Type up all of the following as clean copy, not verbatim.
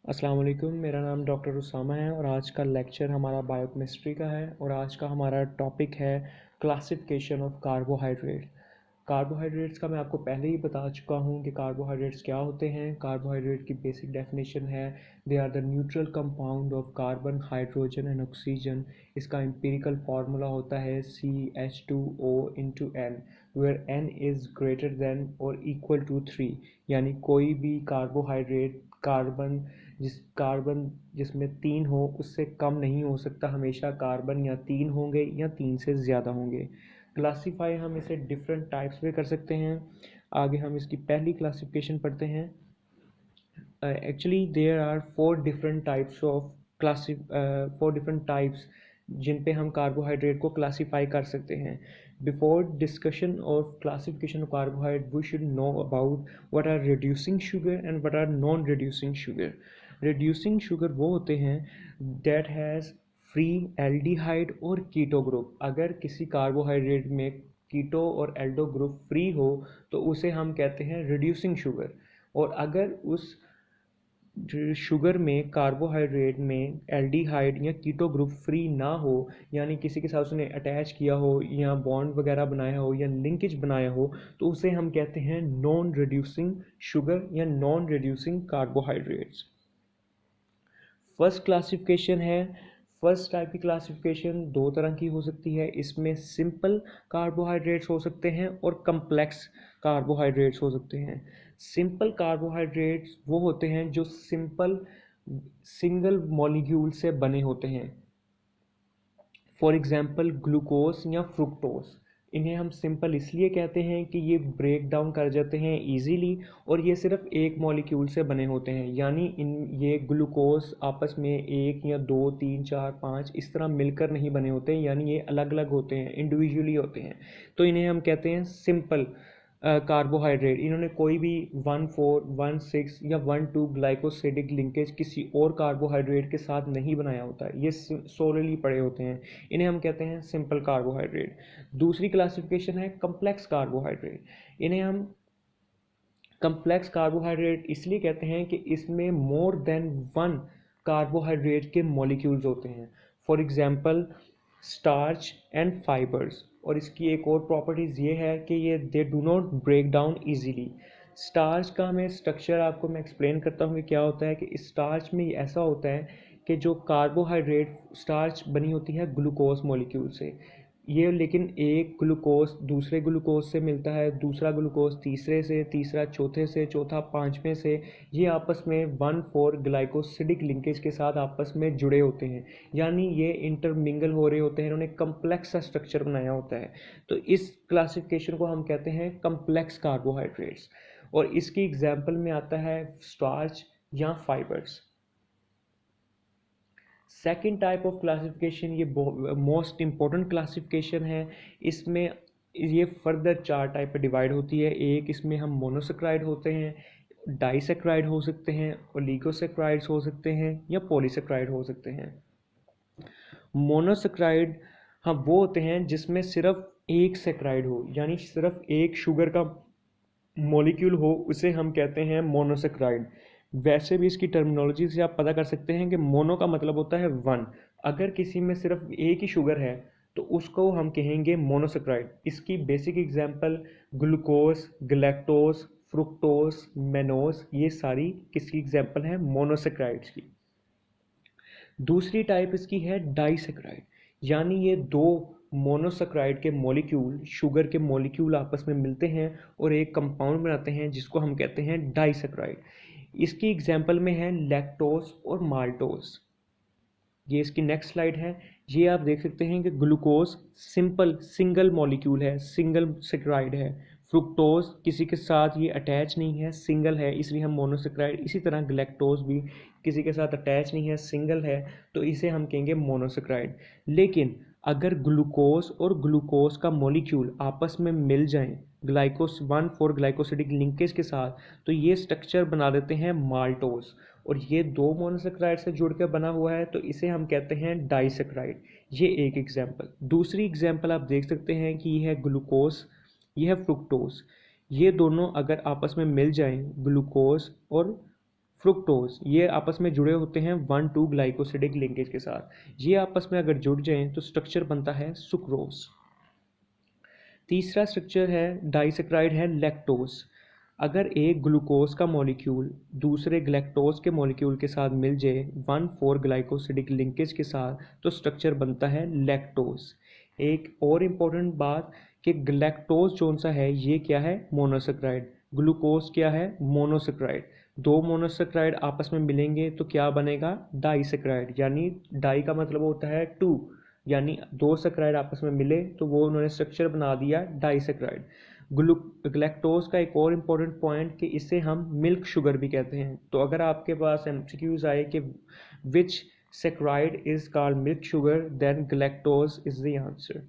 अस्सलाम वालेकुम। मेरा नाम डॉक्टर उसामा है और आज का लेक्चर हमारा बायोकेमिस्ट्री का है और आज का हमारा टॉपिक है क्लासिफिकेशन ऑफ कार्बोहाइड्रेट। कार्बोहाइड्रेट्स का मैं आपको पहले ही बता चुका हूँ कि कार्बोहाइड्रेट्स क्या होते हैं। कार्बोहाइड्रेट की बेसिक डेफिनेशन है they are the neutral compound of carbon, hydrogen and oxygen. इसका एम्पिरिकल फार्मूला होता है CH2O/N, where N is greater than और इक्वल टू 3। यानी कोई भी कार्बोहाइड्रेट कार्बन जिसमें 3 हो उससे कम नहीं हो सकता, हमेशा कार्बन या 3 होंगे या 3 से ज़्यादा होंगे। क्लासीफाई हम इसे डिफरेंट टाइप्स में कर सकते हैं। आगे हम इसकी पहली क्लासिफिकेशन पढ़ते हैं। Actually there are four different types जिन पे हम कार्बोहाइड्रेट को क्लासीफाई कर सकते हैं। Before discussion of classification of carbohydrate we should know about what are reducing sugar and what are non reducing sugar. Reducing sugar वो होते हैं दैट हैज़ फ्री एल्डिहाइड और कीटो ग्रुप। अगर किसी कार्बोहाइड्रेट में कीटो और एल्डो ग्रुप फ्री हो तो उसे हम कहते हैं रिड्यूसिंग शुगर। और अगर उस शुगर में कार्बोहाइड्रेट में एल्डिहाइड या कीटो ग्रुप फ्री ना हो, यानी किसी के साथ उसने अटैच किया हो या बॉन्ड वगैरह बनाया हो या लिंकेज बनाया हो, तो उसे हम कहते हैं नॉन रिड्यूसिंग शुगर या non reducing carbohydrates. First classification है, फर्स्ट टाइप की क्लासिफिकेशन दो तरह की हो सकती है। इसमें सिंपल कार्बोहाइड्रेट्स हो सकते हैं और कम्प्लेक्स कार्बोहाइड्रेट्स हो सकते हैं। सिंपल कार्बोहाइड्रेट्स वो होते हैं जो सिंपल सिंगल मॉलिक्यूल से बने होते हैं। फॉर एग्जांपल ग्लूकोज या फ्रुक्टोज, इन्हें हम सिंपल इसलिए कहते हैं कि ये ब्रेक डाउन कर जाते हैं इजीली और ये सिर्फ एक मॉलिक्यूल से बने होते हैं। यानी ये ग्लूकोज आपस में एक या दो तीन चार पाँच इस तरह मिलकर नहीं बने होते, यानी ये अलग अलग होते हैं, इंडिविजुअली होते हैं। तो इन्हें हम कहते हैं सिंपल कार्बोहाइड्रेट। इन्होंने कोई भी 1,4 1,6 या 1,2 ग्लाइकोसिडिक लिंकेज किसी और कार्बोहाइड्रेट के साथ नहीं बनाया होता है, ये सोलली पड़े होते हैं। इन्हें हम कहते हैं सिंपल कार्बोहाइड्रेट। दूसरी क्लासिफिकेशन है कम्प्लेक्स कार्बोहाइड्रेट। इन्हें हम कम्प्लेक्स कार्बोहाइड्रेट इसलिए कहते हैं कि इसमें मोर देन वन कार्बोहाइड्रेट के मॉलिक्यूल्स होते हैं। For example starch and fibres. और इसकी एक और प्रॉपर्टीज़ ये है कि ये they do not break down easily. Starch का मैं स्ट्रक्चर आपको मैं एक्सप्लेन करता हूँ कि क्या होता है। कि स्टार्च में ऐसा होता है कि जो कार्बोहाइड्रेट स्टार्च बनी होती है ग्लूकोज मॉलिक्यूल से, ये लेकिन एक ग्लूकोज दूसरे ग्लूकोज से मिलता है, दूसरा ग्लूकोज तीसरे से, तीसरा चौथे से, चौथा पाँचवें से। ये आपस में 1,4 ग्लाइकोसिडिक लिंकेज के साथ आपस में जुड़े होते हैं, यानी ये इंटरमिंगल हो रहे होते हैं, इन्होंने कम्प्लेक्स सा स्ट्रक्चर बनाया होता है। तो इस क्लासिफिकेशन को हम कहते हैं कम्प्लेक्स कार्बोहाइड्रेट्स। और इसकी एग्जाम्पल में आता है स्टार्च या fibres. Second type of classification ये मोस्ट इम्पोर्टेंट क्लासिफिकेशन है। इसमें ये फर्दर चार टाइप पे डिवाइड होती है। एक इसमें हम मोनोसेक्राइड होते हैं, डाइसेक्राइड हो सकते हैं, ओलिगोसेक्राइड्स हो सकते हैं या पॉलीसेक्राइड हो सकते हैं। मोनोसेक्राइड हाँ वो होते हैं जिसमें सिर्फ एक सेक्राइड हो, यानी सिर्फ एक शुगर का मॉलिक्यूल हो, उसे हम कहते हैं मोनोसेक्राइड। वैसे भी इसकी टर्मिनोलॉजी से आप पता कर सकते हैं कि मोनो का मतलब होता है वन। अगर किसी में सिर्फ एक ही शुगर है तो उसको हम कहेंगे मोनोसेक्राइड। इसकी basic example glucose, galactose, fructose, mannose, ये सारी किसकी एग्जांपल हैं? मोनोसेक्राइड्स की। दूसरी टाइप इसकी है डाइसेक्राइड, यानी ये दो मोनोसेक्राइड के मॉलिक्यूल, शुगर के मॉलिक्यूल आपस में मिलते हैं और एक कंपाउंड बनाते हैं जिसको हम कहते हैं डाइसेक्राइड। इसकी एग्जांपल में है लैक्टोज और माल्टोज। ये इसकी नेक्स्ट स्लाइड है। ये आप देख सकते हैं कि ग्लूकोज सिंपल सिंगल मॉलिक्यूल है, सिंगल सेक्राइड है। फ्रुक्टोज किसी के साथ ये अटैच नहीं है, सिंगल है, इसलिए हम मोनोसेक्राइड। इसी तरह गैलेक्टोज भी किसी के साथ अटैच नहीं है, सिंगल है, तो इसे हम कहेंगे मोनोसेक्राइड। लेकिन अगर ग्लूकोज और ग्लूकोज का मॉलिक्यूल आपस में मिल जाएं ग्लाइकोस 1,4 ग्लाइकोसिडिक लिंकेज के साथ, तो ये स्ट्रक्चर बना देते हैं माल्टोज। और ये दो मोनोसेक्राइड से जुड़कर बना हुआ है तो इसे हम कहते हैं डाइसेक्राइड। ये एक एग्जांपल। दूसरी एग्जांपल आप देख सकते हैं कि ये है ग्लूकोज, ये है फ्रुक्टोज। ये दोनों अगर आपस में मिल जाएं ग्लूकोज और फ्रुक्टोज, ये आपस में जुड़े होते हैं 1,2 ग्लाइकोसिडिक लिंकेज के साथ। ये आपस में अगर जुड़ जाएं तो स्ट्रक्चर बनता है सुक्रोज। तीसरा स्ट्रक्चर है डाइसेक्राइड है लैक्टोज। अगर एक ग्लूकोज का मॉलिक्यूल दूसरे ग्लैक्टोज के मॉलिक्यूल के साथ मिल जाए 1,4 ग्लाइकोसिडिक लिंकेज के साथ तो स्ट्रक्चर बनता है लैक्टोज। एक और इम्पॉर्टेंट बात कि ग्लैक्टोज कौन सा है, ये क्या है, मोनोसेक्राइड। ग्लूकोज क्या है, मोनोसेक्राइड। दो मोनोसेक्राइड आपस में मिलेंगे तो क्या बनेगा, डाइसेक्राइड। यानी डाई का मतलब होता है 2, यानी दो सेक्राइड आपस में मिले तो वो उन्होंने स्ट्रक्चर बना दिया डाइसेक्राइड। ग्लैक्टोज का एक और इम्पॉर्टेंट पॉइंट कि इसे हम मिल्क शुगर भी कहते हैं। तो अगर आपके पास एमसीक्यूज आए कि which saccharide is called milk sugar, then galactose is the answer.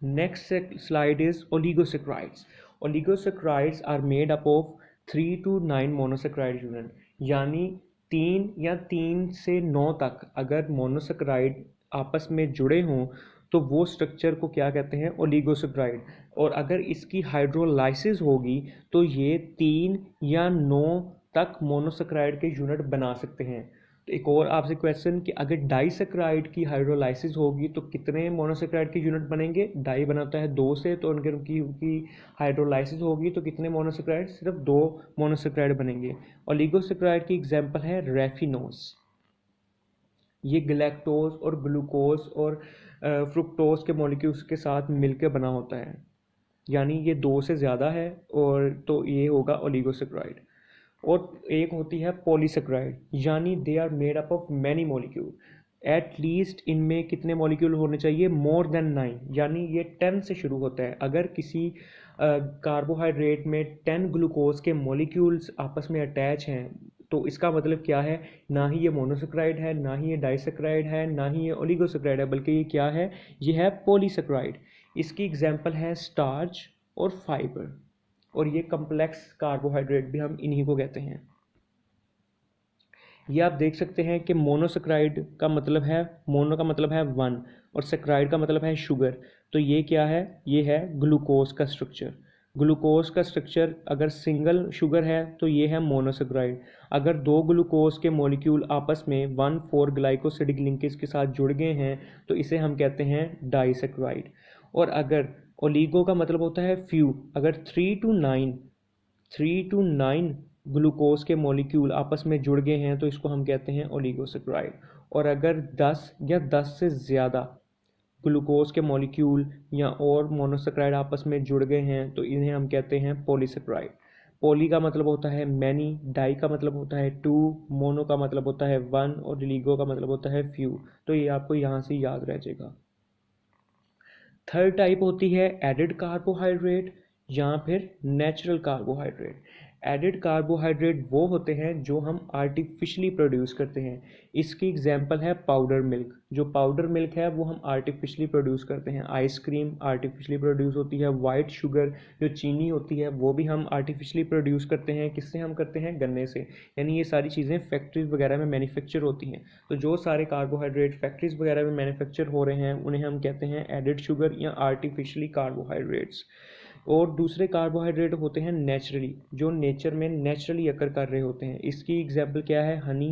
Next slide is oligosaccharides. Oligosaccharides are made up of 3 to 9 monosaccharide unit, यानी 3 या 3 से 9 तक अगर मोनोसेक्राइड आपस में जुड़े हों तो वो स्ट्रक्चर को क्या कहते हैं, ओलिगोसेक्राइड। और अगर इसकी हाइड्रोलाइसिस होगी तो ये 3 या 9 तक मोनोसेक्राइड के यूनिट बना सकते हैं। तो एक और आपसे क्वेश्चन कि अगर डाइसेक्राइड की हाइड्रोलाइसिस होगी तो कितने मोनोसेक्राइड के यूनिट बनेंगे, डाई बनाता है 2 से, तो उनकी हाइड्रोलाइसिस होगी तो कितने मोनोसेक्राइड, सिर्फ 2 मोनोसेक्राइड बनेंगे। ओलिगोसेक्राइड की एग्जांपल है रेफिनोज। ये ग्लैक्टोज और ग्लूकोज और फ्रुक्टोज के मॉलिक्यूल्स के साथ मिलकर बना होता है, यानी ये 2 से ज़्यादा है और तो ये होगा ओलिगोसेक्राइड। और एक होती है पॉलीसेक्राइड, यानी they are made up of many molecule. At least इनमें कितने मॉलिक्यूल होने चाहिए, मोर देन 9, यानी ये 10 से शुरू होता है। अगर किसी कार्बोहाइड्रेट में 10 ग्लूकोज के मॉलिक्यूल्स आपस में अटैच हैं तो इसका मतलब क्या है, ना ही ये मोनोसेक्राइड है, ना ही ये डाइसेक्राइड है, ना ही ये ओलिगोसेक्राइड है, बल्कि ये क्या है, ये है पॉलीसेक्राइड। इसकी एग्जांपल है स्टार्च और फाइबर। और ये कम्प्लेक्स कार्बोहाइड्रेट भी हम इन्हीं को कहते हैं। ये आप देख सकते हैं कि मोनोसेक्राइड का मतलब है, मोनो का मतलब है 1 और सेक्राइड का मतलब है शुगर। तो ये क्या है, ये है ग्लूकोज का स्ट्रक्चर। ग्लूकोज का स्ट्रक्चर अगर सिंगल शुगर है तो ये है मोनोसेक्राइड। अगर दो ग्लूकोज के मॉलिक्यूल आपस में 1,4 ग्लाइकोसिडिक लिंकेज के साथ जुड़ गए हैं तो इसे हम कहते हैं डाइसेक्राइड। और अगर ओलिगो का मतलब होता है फ्यू, अगर 3 to 9 ग्लूकोज के मॉलिक्यूल आपस में जुड़ गए हैं तो इसको हम कहते हैं ओलिगोसेक्राइड। और अगर 10 या 10 से ज़्यादा ग्लूकोज के मॉलिक्यूल या और मोनोसेक्राइड आपस में जुड़ गए हैं तो इन्हें हम कहते हैं पॉलीसेक्राइड। पॉली का मतलब होता है मैनी, डाई का मतलब होता है 2, मोनो का मतलब होता है 1 और लिगो का मतलब होता है फ्यू। तो ये आपको यहाँ से याद रह जाएगा। थर्ड टाइप होती है एडिड कार्बोहाइड्रेट या फिर नेचुरल कार्बोहाइड्रेट। एडिड कार्बोहाइड्रेट वो होते हैं जो हम आर्टिफिशियली प्रोड्यूस करते हैं। इसकी एग्जांपल है पाउडर मिल्क। जो पाउडर मिल्क है वो हम आर्टिफिशियली प्रोड्यूस करते हैं। आइसक्रीम आर्टिफिशियली प्रोड्यूस होती है। वाइट शुगर जो चीनी होती है वो भी हम आर्टिफिशियली प्रोड्यूस करते हैं। किससे हम करते हैं, गन्ने से। यानी ये सारी चीज़ें फैक्ट्रीज वगैरह में मैन्युफैक्चर होती हैं। तो जो सारे कार्बोहाइड्रेट फैक्ट्रीज वगैरह में मैन्युफैक्चर हो रहे हैं उन्हें हम कहते हैं एडिड शुगर या आर्टिफिशियली कार्बोहाइड्रेट्स। और दूसरे कार्बोहाइड्रेट होते हैं नेचुरली, जो नेचर में नेचुरली अकर कर रहे होते हैं। इसकी एग्जांपल क्या है, हनी,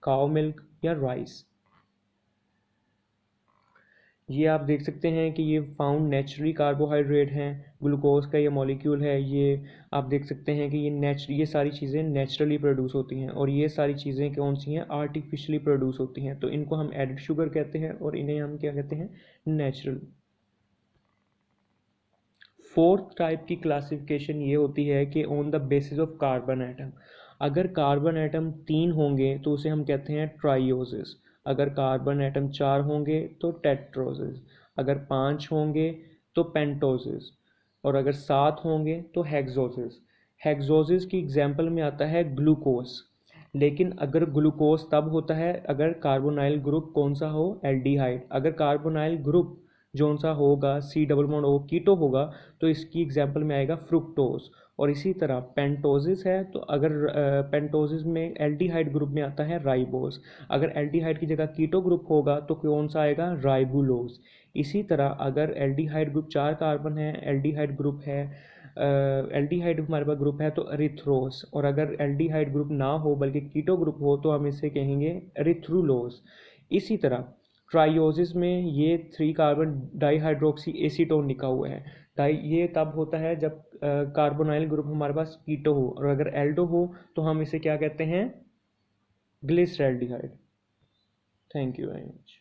काउ मिल्क या राइस। ये आप देख सकते हैं कि ये फाउंड नेचुरली कार्बोहाइड्रेट हैं। ग्लूकोज का ये मॉलिक्यूल है, ये आप देख सकते हैं कि ये सारी चीज़ें नेचुरली प्रोड्यूस होती हैं। और ये सारी चीज़ें कौन सी हैं, आर्टिफिशियली प्रोड्यूस होती हैं। तो इनको हम एडिड शुगर कहते हैं और इन्हें हम क्या कहते हैं, नेचुरल। फोर्थ टाइप की क्लासिफिकेशन ये होती है कि on the basis of carbon atom. अगर कार्बन एटम 3 होंगे तो उसे हम कहते हैं ट्राइओसिस। अगर कार्बन एटम 4 होंगे तो टेट्रोसिस। अगर 5 होंगे तो पेंटोसिस। और अगर 7 होंगे तो हेक्सोसिस। हेक्सोसिस की एग्जांपल में आता है ग्लूकोज। लेकिन अगर ग्लूकोज तब होता है अगर कार्बोनाइल ग्रुप कौन सा हो, एल्डिहाइड। अगर कार्बोनाइल ग्रुप जौन सा होगा C डबल बॉन्ड O कीटो होगा तो इसकी एग्जांपल में आएगा फ्रुक्टोज। और इसी तरह पेंटोसिस है तो अगर पेंटोसिस में एल्डिहाइड ग्रुप में आता है राइबोस। अगर एल्डिहाइड की जगह कीटो ग्रुप होगा तो कौन सा आएगा, राइबुलोज। इसी तरह अगर एल्डिहाइड ग्रुप 4 कार्बन है, एल्डिहाइड ग्रुप है एल्डिहाइड हमारे पास ग्रुप है तो एरिथ्रोस, और अगर एल्डिहाइड ग्रुप ना हो बल्कि कीटो ग्रुप हो तो हम इसे कहेंगे एरिथ्रुलोज। इसी तरह ट्राइयोसिस में ये 3 कार्बन डाईहाइड्रोक्सी एसीटोन लिखा हुआ है। ये तब होता है जब कार्बोनाइल ग्रुप हमारे पास कीटो हो, और अगर एल्डो हो तो हम इसे क्या कहते हैं, glyceraldehyde. Thank you very much.